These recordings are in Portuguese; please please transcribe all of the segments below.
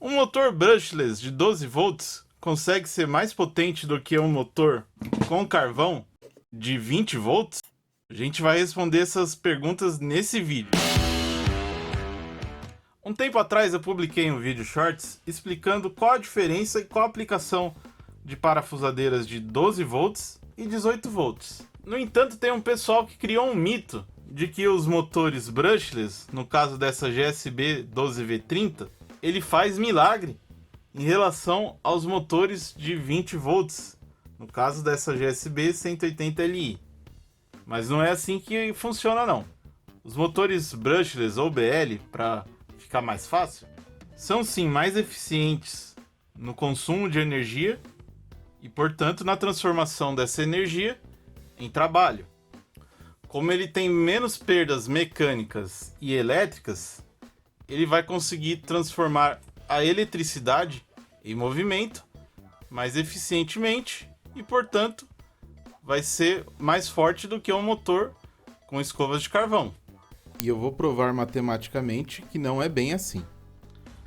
Um motor brushless de 12 volts consegue ser mais potente do que um motor com carvão de 20 volts? A gente vai responder essas perguntas nesse vídeo. Um tempo atrás eu publiquei um vídeo shorts explicando qual a diferença e qual a aplicação de parafusadeiras de 12 volts e 18 volts. No entanto, tem um pessoal que criou um mito de que os motores brushless, no caso dessa GSB 12V30, ele faz milagre em relação aos motores de 20 volts, no caso dessa GSB 180Li. Mas não é assim que funciona não. Os motores brushless ou BL, para ficar mais fácil, são sim mais eficientes no consumo de energia e, portanto, na transformação dessa energia em trabalho. Como ele tem menos perdas mecânicas e elétricas, ele vai conseguir transformar a eletricidade em movimento mais eficientemente e, portanto, vai ser mais forte do que um motor com escovas de carvão. E eu vou provar matematicamente que não é bem assim.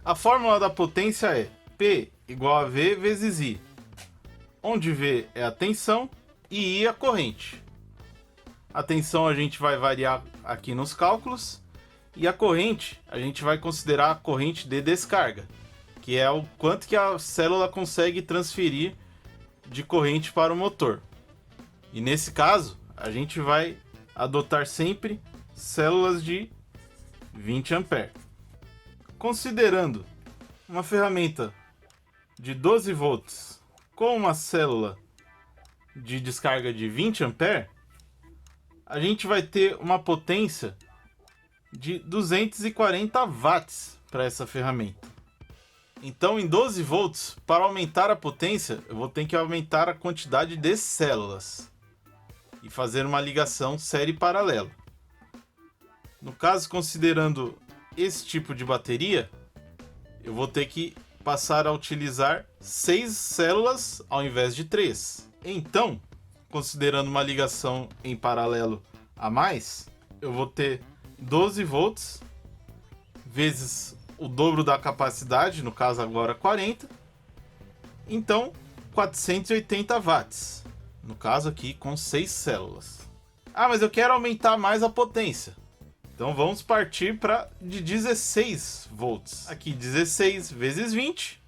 A fórmula da potência é P igual a V vezes I, onde V é a tensão e I a corrente. A tensão a gente vai variar aqui nos cálculos e a corrente a gente vai considerar a corrente de descarga, que é o quanto que a célula consegue transferir de corrente para o motor. E nesse caso, a gente vai adotar sempre células de 20 A. Considerando uma ferramenta de 12 volts com uma célula de descarga de 20 A, a gente vai ter uma potência de 240 watts para essa ferramenta. Então, em 12 volts, para aumentar a potência, eu vou ter que aumentar a quantidade de células e fazer uma ligação série paralela. No caso, considerando esse tipo de bateria, eu vou ter que passar a utilizar 6 células ao invés de 3. Então, considerando uma ligação em paralelo a mais, eu vou ter 12 volts vezes o dobro da capacidade, no caso agora 40, então 480 watts, no caso aqui com 6 células. Ah, mas eu quero aumentar mais a potência. Então vamos partir para de 16 volts. Aqui 16 vezes 20,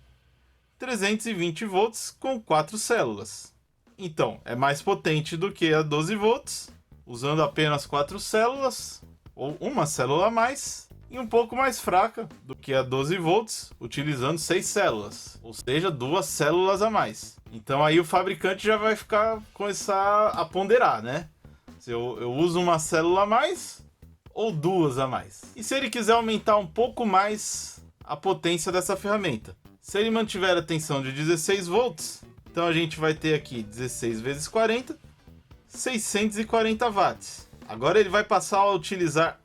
320 volts com 4 células. Então é mais potente do que a 12 volts, usando apenas 4 células, ou uma célula a mais, e um pouco mais fraca do que a 12 volts, utilizando 6 células, ou seja, 2 células a mais. Então aí o fabricante já vai começar a ponderar, né? Se eu uso uma célula a mais ou 2 a mais. E se ele quiser aumentar um pouco mais a potência dessa ferramenta? Se ele mantiver a tensão de 16 volts, então a gente vai ter aqui 16 vezes 40, 640 watts. Agora ele vai passar a utilizar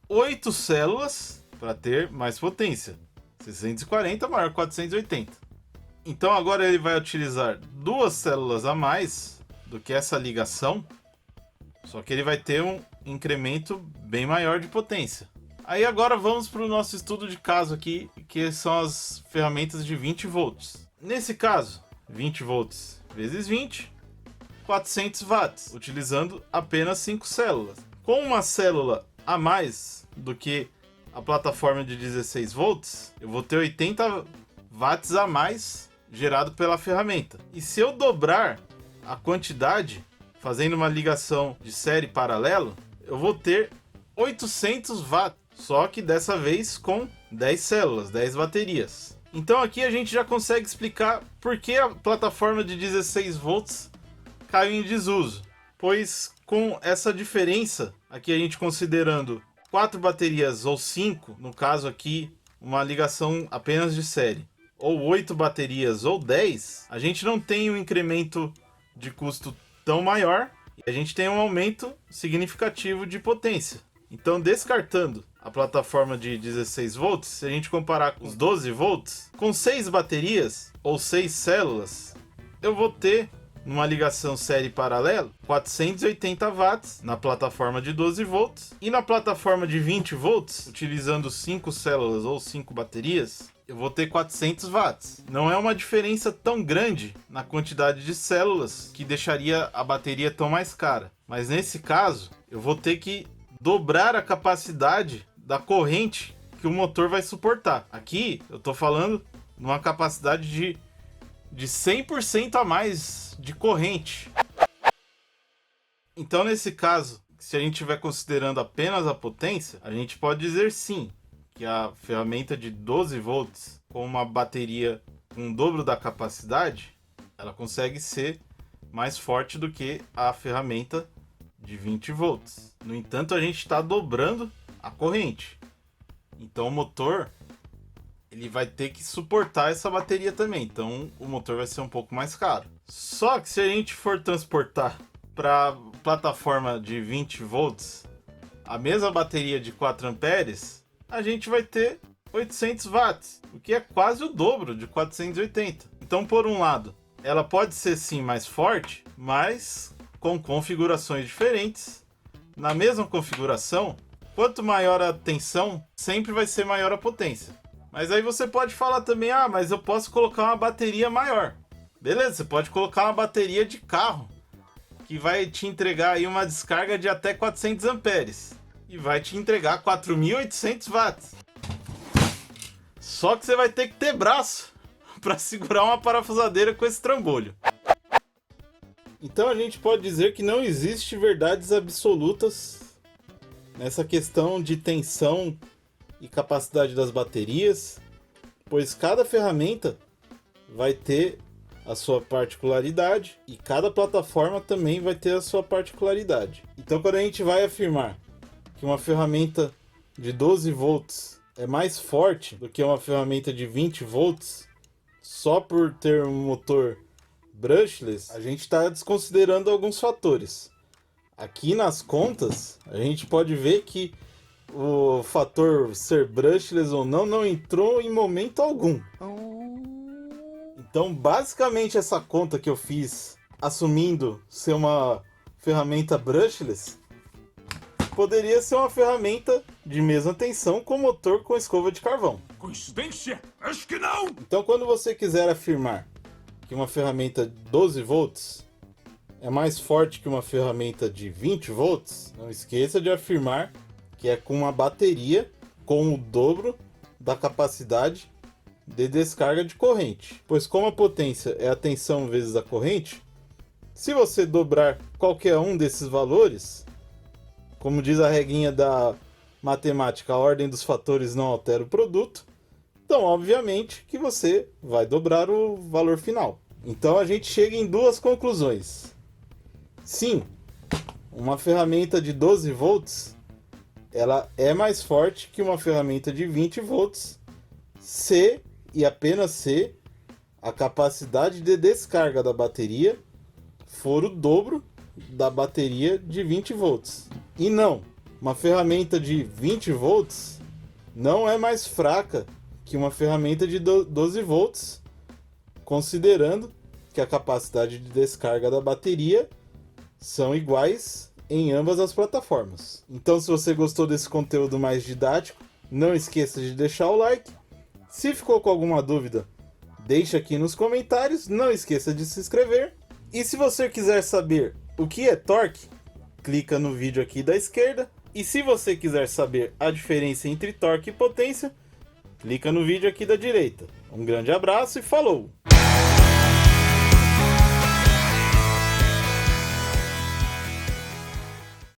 8 células para ter mais potência. 640 maior que 480. Então agora ele vai utilizar 2 células a mais do que essa ligação, só que ele vai ter um incremento bem maior de potência. Aí agora vamos para o nosso estudo de caso aqui, que são as ferramentas de 20 volts. Nesse caso, 20 volts vezes 20, 400 watts, utilizando apenas 5 células. Com uma célula a mais do que a plataforma de 16 volts, eu vou ter 80 watts a mais gerado pela ferramenta. E se eu dobrar a quantidade, fazendo uma ligação de série paralelo, eu vou ter 800 watts, só que dessa vez com 10 células, 10 baterias. Então aqui a gente já consegue explicar por que a plataforma de 16 volts caiu em desuso. Pois com essa diferença, aqui a gente considerando 4 baterias ou 5, no caso aqui uma ligação apenas de série, ou 8 baterias ou 10, a gente não tem um incremento de custo tão maior e a gente tem um aumento significativo de potência. Então, descartando a plataforma de 16 volts, se a gente comparar com os 12 volts, com 6 baterias ou 6 células, eu vou ter numa ligação série paralela, 480 watts na plataforma de 12 volts e na plataforma de 20 volts, utilizando 5 células ou 5 baterias, eu vou ter 400 watts. Não é uma diferença tão grande na quantidade de células que deixaria a bateria tão mais cara. Mas nesse caso, eu vou ter que dobrar a capacidade da corrente que o motor vai suportar. Aqui eu estou falando numa capacidade de 100% a mais de corrente. Então, nesse caso, se a gente estiver considerando apenas a potência, a gente pode dizer sim, que a ferramenta de 12 volts com uma bateria com o dobro da capacidade, ela consegue ser mais forte do que a ferramenta de 20 volts. No entanto, a gente está dobrando a corrente. Então, o motor ele vai ter que suportar essa bateria também. Então, o motor vai ser um pouco mais caro. Só que se a gente for transportar para plataforma de 20 volts a mesma bateria de 4 amperes, a gente vai ter 800 watts, o que é quase o dobro de 480. Então, por um lado, ela pode ser sim mais forte, mas com configurações diferentes. Na mesma configuração, quanto maior a tensão, sempre vai ser maior a potência. Mas aí você pode falar também, mas eu posso colocar uma bateria maior. Beleza, você pode colocar uma bateria de carro, que vai te entregar aí uma descarga de até 400 amperes. E vai te entregar 4.800 watts. Só que você vai ter que ter braço para segurar uma parafusadeira com esse trambolho. Então a gente pode dizer que não existe verdades absolutas nessa questão de tensão e capacidade das baterias, pois cada ferramenta vai ter a sua particularidade e cada plataforma também vai ter a sua particularidade. Então, quando a gente vai afirmar que uma ferramenta de 12 volts é mais forte do que uma ferramenta de 20 volts, só por ter um motor brushless, a gente está desconsiderando alguns fatores. Aqui nas contas, a gente pode ver que o fator ser brushless ou não entrou em momento algum. Então, basicamente, essa conta que eu fiz, assumindo ser uma ferramenta brushless, poderia ser uma ferramenta de mesma tensão com motor com escova de carvão. Coincidência? Acho que não! Então, quando você quiser afirmar que uma ferramenta de 12 volts é mais forte que uma ferramenta de 20 volts, não esqueça de afirmar que é com uma bateria com o dobro da capacidade de descarga de corrente. Pois como a potência é a tensão vezes a corrente, se você dobrar qualquer um desses valores, como diz a regrinha da matemática, a ordem dos fatores não altera o produto, então obviamente que você vai dobrar o valor final. Então a gente chega em duas conclusões. Sim, uma ferramenta de 12 volts ela é mais forte que uma ferramenta de 20 volts se e apenas se a capacidade de descarga da bateria for o dobro da bateria de 20 volts. E não, uma ferramenta de 20 volts não é mais fraca que uma ferramenta de 12 volts, considerando que a capacidade de descarga da bateria são iguais em ambas as plataformas. Então, se você gostou desse conteúdo mais didático, não esqueça de deixar o like. Se ficou com alguma dúvida, deixe aqui nos comentários. Não esqueça de se inscrever. E se você quiser saber o que é torque, clica no vídeo aqui da esquerda. E se você quiser saber a diferença entre torque e potência, clica no vídeo aqui da direita. Um grande abraço e falou!